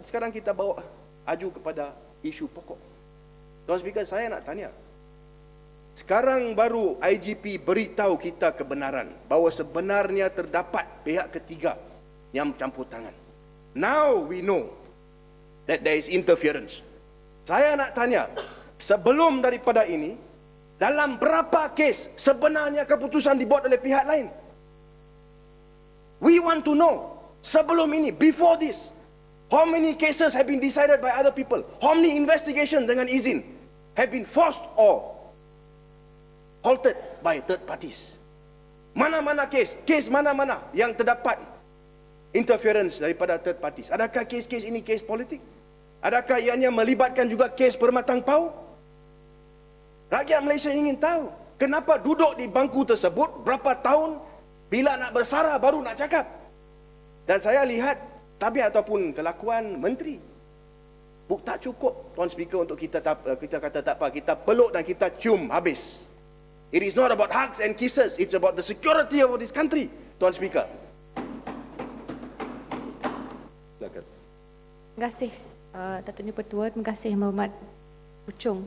sekarang kita bawa aju kepada isu pokok. Tuan Speaker, saya nak tanya. Sekarang baru IGP beritahu kita kebenaran bahawa sebenarnya terdapat pihak ketiga yang campur tangan. Now we know that there is interference. Saya nak tanya, sebelum daripada ini, dalam berapa kes sebenarnya keputusan dibuat oleh pihak lain? We want to know, sebelum ini, before this, how many cases have been decided by other people? How many investigations dengan izin have been forced or halted by third parties? Mana-mana kes mana-mana yang terdapat interference daripada third parties? Adakah kes-kes ini kes politik? Adakah ianya melibatkan juga kes permatang pau? Rakyat Malaysia ingin tahu, kenapa duduk di bangku tersebut berapa tahun, bila nak bersara baru nak cakap. Dan saya lihat tabiat ataupun kelakuan menteri, tak cukup, Tuan Speaker, untuk kita kata tak apa, kita peluk dan kita cium habis. It is not about hugs and kisses, it's about the security of this country, Tuan Speaker. Silakan. Terima kasih, Datuk Ni Pertua. Terima kasih, Yang Berhormat Puchong.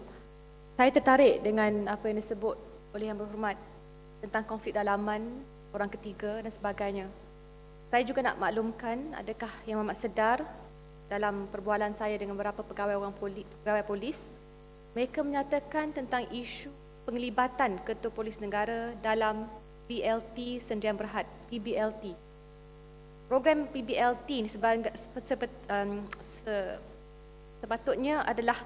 Saya tertarik dengan apa yang disebut oleh Yang Berhormat tentang konflik dalaman, orang ketiga dan sebagainya. Saya juga nak maklumkan, adakah Yang Berhormat sedar dalam perbualan saya dengan beberapa pegawai polis, mereka menyatakan tentang isu penglibatan Ketua Polis Negara dalam PBLT Sdn Bhd, PBLT. Program PBLT ini sepatutnya adalah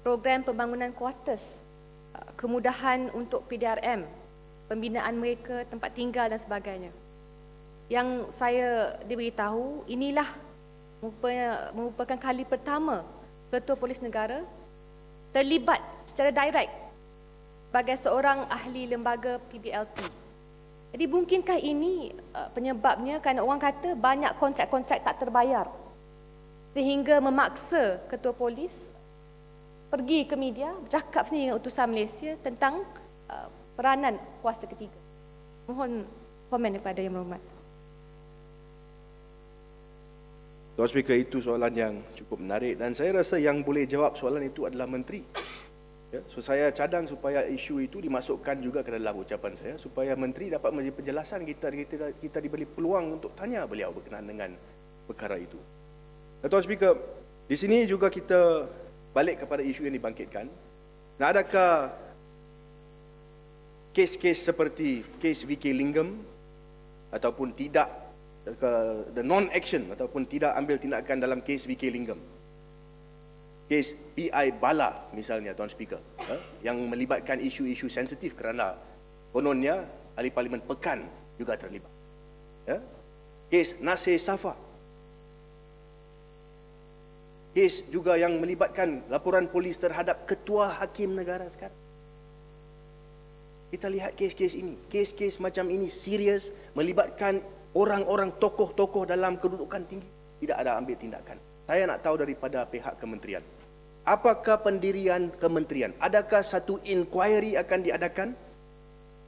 program pembangunan kuartus, kemudahan untuk PDRM, pembinaan mereka, tempat tinggal dan sebagainya. Yang saya diberitahu, inilah merupakan kali pertama Ketua Polis Negara terlibat secara direct sebagai seorang ahli lembaga PBLT. Jadi mungkinkah ini penyebabnya kerana orang kata banyak kontrak-kontrak tak terbayar sehingga memaksa Ketua Polis pergi ke media bercakap sendiri dengan utusan Malaysia tentang peranan kuasa ketiga. Mohon komen daripada Yang Berhormat. Tuan Speaker, itu soalan yang cukup menarik dan saya rasa yang boleh jawab soalan itu adalah Menteri. Ya, so saya cadang supaya isu itu dimasukkan juga ke dalam ucapan saya supaya Menteri dapat memberi penjelasan, kita diberi peluang untuk tanya beliau berkenaan dengan perkara itu. Dan Tuan Speaker, di sini juga kita balik kepada isu yang dibangkitkan. Nah, adakah kes-kes seperti kes VK Lingam ataupun tidak, the non-action ataupun tidak ambil tindakan dalam kes VK Lingam, kes PI Bala misalnya, Tuan Speaker, yang melibatkan isu-isu sensitif kerana kononnya ahli Parlimen Pekan juga terlibat. Kes Nasir Safa, kes juga yang melibatkan laporan polis terhadap Ketua Hakim Negara sekarang. Kita lihat kes-kes ini, kes-kes macam ini serius, melibatkan orang-orang tokoh-tokoh dalam kedudukan tinggi, tidak ada ambil tindakan. Saya nak tahu daripada pihak kementerian, apakah pendirian kementerian? Adakah satu inquiry akan diadakan?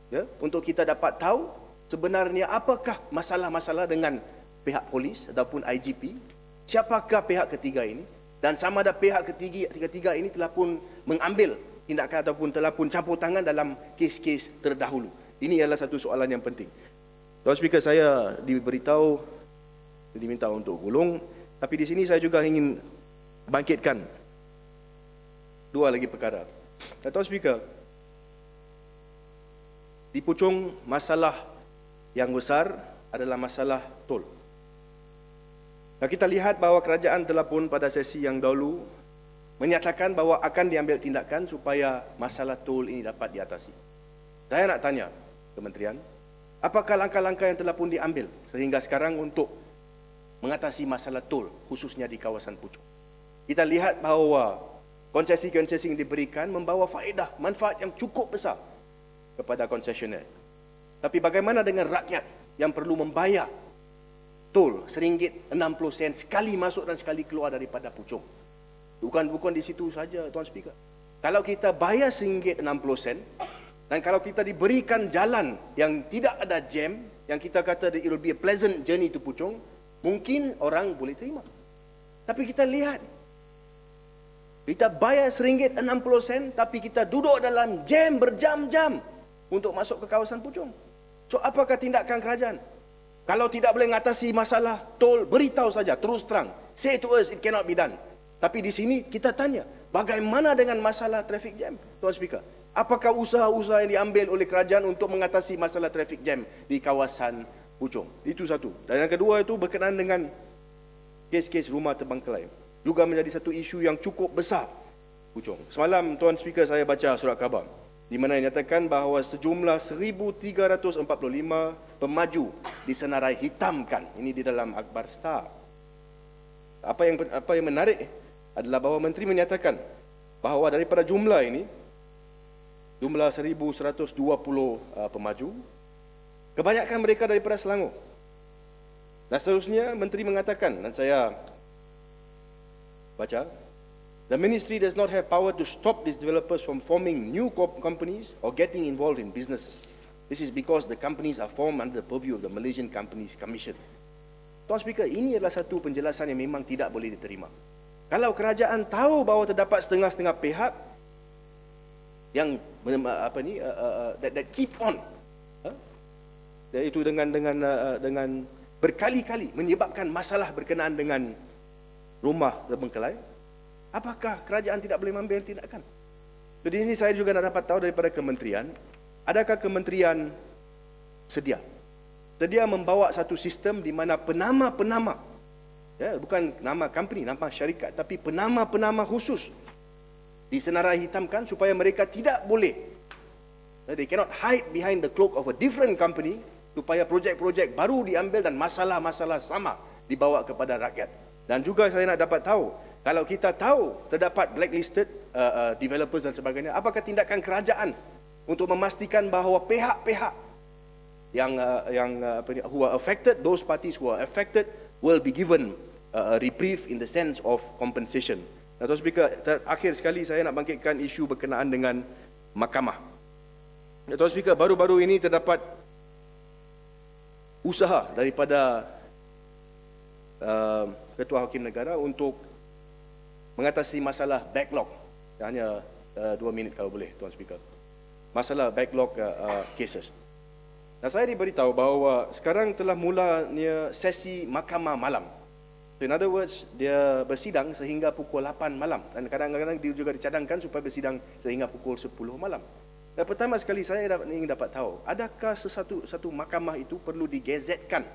Ya, untuk kita dapat tahu sebenarnya apakah masalah-masalah dengan pihak polis ataupun IGP? Siapakah pihak ketiga ini? Dan sama ada pihak ketiga ini telah pun mengambil tindakan ataupun telah pun campur tangan dalam kes-kes terdahulu. Ini adalah satu soalan yang penting. Tuan Speaker, saya diminta untuk gulung, tapi di sini saya juga ingin bangkitkan dua lagi perkara. Tuan Speaker, di Puchong masalah yang besar adalah masalah tol. Nah, kita lihat bahawa kerajaan telah pun pada sesi yang dahulu menyatakan bahawa akan diambil tindakan supaya masalah tol ini dapat diatasi. Saya nak tanya kementerian, apakah langkah-langkah yang telah pun diambil sehingga sekarang untuk mengatasi masalah tol khususnya di kawasan Puchong? Kita lihat bahawa konsesi-konsesi yang diberikan membawa faedah, manfaat yang cukup besar kepada konsesioner. Tapi bagaimana dengan rakyat yang perlu membayar tol RM1.60 sekali masuk dan sekali keluar daripada Puchong? Bukan di situ saja, Tuan Speaker. Kalau kita bayar RM1.60 dan kalau kita diberikan jalan yang tidak ada jam, yang kita kata it will be a pleasant journey to Puchong, mungkin orang boleh terima. Tapi kita lihat, kita bayar RM1.60, tapi kita duduk dalam jam berjam-jam untuk masuk ke kawasan Puchong. So, apakah tindakan kerajaan? Kalau tidak boleh mengatasi masalah tol, beritahu saja, terus terang. Say to us, it cannot be done. Tapi di sini kita tanya, bagaimana dengan masalah traffic jam, Tuan Speaker? Apakah usaha-usaha yang diambil oleh kerajaan untuk mengatasi masalah traffic jam di kawasan Puchong? Itu satu. Dan yang kedua itu berkenaan dengan kes-kes rumah terbengkalai. Juga menjadi satu isu yang cukup besar, Puchong. Semalam, Tuan Speaker, saya baca surat khabar di mana dinyatakan bahawa sejumlah 1,345 pemaju disenarai hitamkan. Ini di dalam akhbar Star. Apa yang menarik adalah bahawa Menteri menyatakan bahawa daripada jumlah ini, jumlah 1,120 pemaju, kebanyakan mereka daripada Selangor. Dan seterusnya, Menteri mengatakan, dan saya baca, the ministry does not have power to stop these developers from forming new companies or getting involved in businesses. This is because the companies are formed under the purview of the Malaysian Companies Commission. Tuan Speaker, ini adalah satu penjelasan yang memang tidak boleh diterima. Kalau kerajaan tahu bahawa terdapat setengah-setengah pihak yang that keep on, iaitu dengan berkali-kali menyebabkan masalah berkenaan dengan rumah terbengkalai, apakah kerajaan tidak boleh mengambil tindakan? Jadi ini saya juga nak dapat tahu daripada kementerian, adakah kementerian sedia membawa satu sistem di mana penama-penama, bukan nama company, nama syarikat, tapi penama-penama khusus disenarai hitamkan supaya mereka tidak boleh, they cannot hide behind the cloak of a different company, supaya projek-projek baru diambil dan masalah-masalah sama dibawa kepada rakyat. Dan juga saya nak dapat tahu, kalau kita tahu terdapat blacklisted developers dan sebagainya, apakah tindakan kerajaan untuk memastikan bahawa pihak-pihak yang who are affected, those parties who are affected will be given a reprieve in the sense of compensation. Tuan Speaker, terakhir sekali saya nak bangkitkan isu berkenaan dengan mahkamah. Tuan Speaker, baru-baru ini terdapat usaha daripada Ketua Hakim Negara untuk mengatasi masalah backlog. Hanya 2 minit kalau boleh, Tuan Speaker. Masalah backlog cases. Dan saya diberitahu bahawa sekarang telah mulanya sesi mahkamah malam. So, in other words, dia bersidang sehingga pukul 8 malam. Dan kadang-kadang dia juga dicadangkan supaya bersidang sehingga pukul 10 malam. Dan pertama sekali saya ingin dapat tahu, adakah satu mahkamah itu perlu digazetkan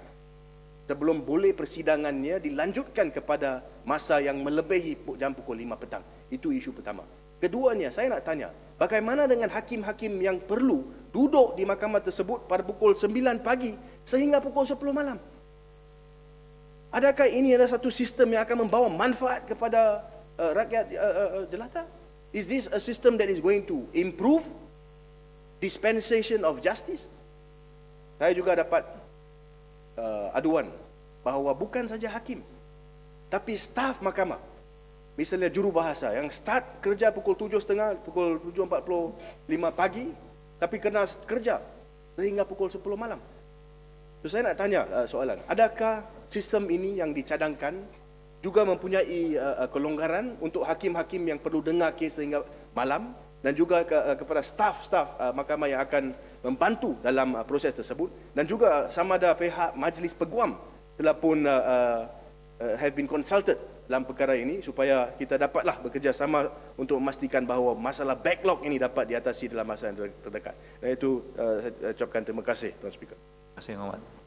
sebelum boleh persidangannya dilanjutkan kepada masa yang melebihi jam pukul 5 petang? Itu isu pertama. Keduanya, saya nak tanya, bagaimana dengan hakim-hakim yang perlu duduk di mahkamah tersebut pada pukul 9 pagi sehingga pukul 10 malam? Adakah ini adalah satu sistem yang akan membawa manfaat kepada rakyat jelata? Is this a system that is going to improve dispensation of justice? Saya juga dapat aduan bahawa bukan saja hakim, tapi staf mahkamah, misalnya jurubahasa yang start kerja pukul 7.30, pukul 7.45 pagi, tapi kena kerja sehingga pukul 10 malam. So, saya nak tanya soalan, adakah sistem ini yang dicadangkan juga mempunyai kelonggaran untuk hakim-hakim yang perlu dengar kes sehingga malam, dan juga kepada staf-staf mahkamah yang akan membantu dalam proses tersebut, dan juga sama ada pihak majlis peguam telah pun have been consulted dalam perkara ini supaya kita dapatlah bekerjasama untuk memastikan bahawa masalah backlog ini dapat diatasi dalam masa yang terdekat. Dan itu saya ucapkan terima kasih, Tuan Speaker. Terima kasih, Muhammad.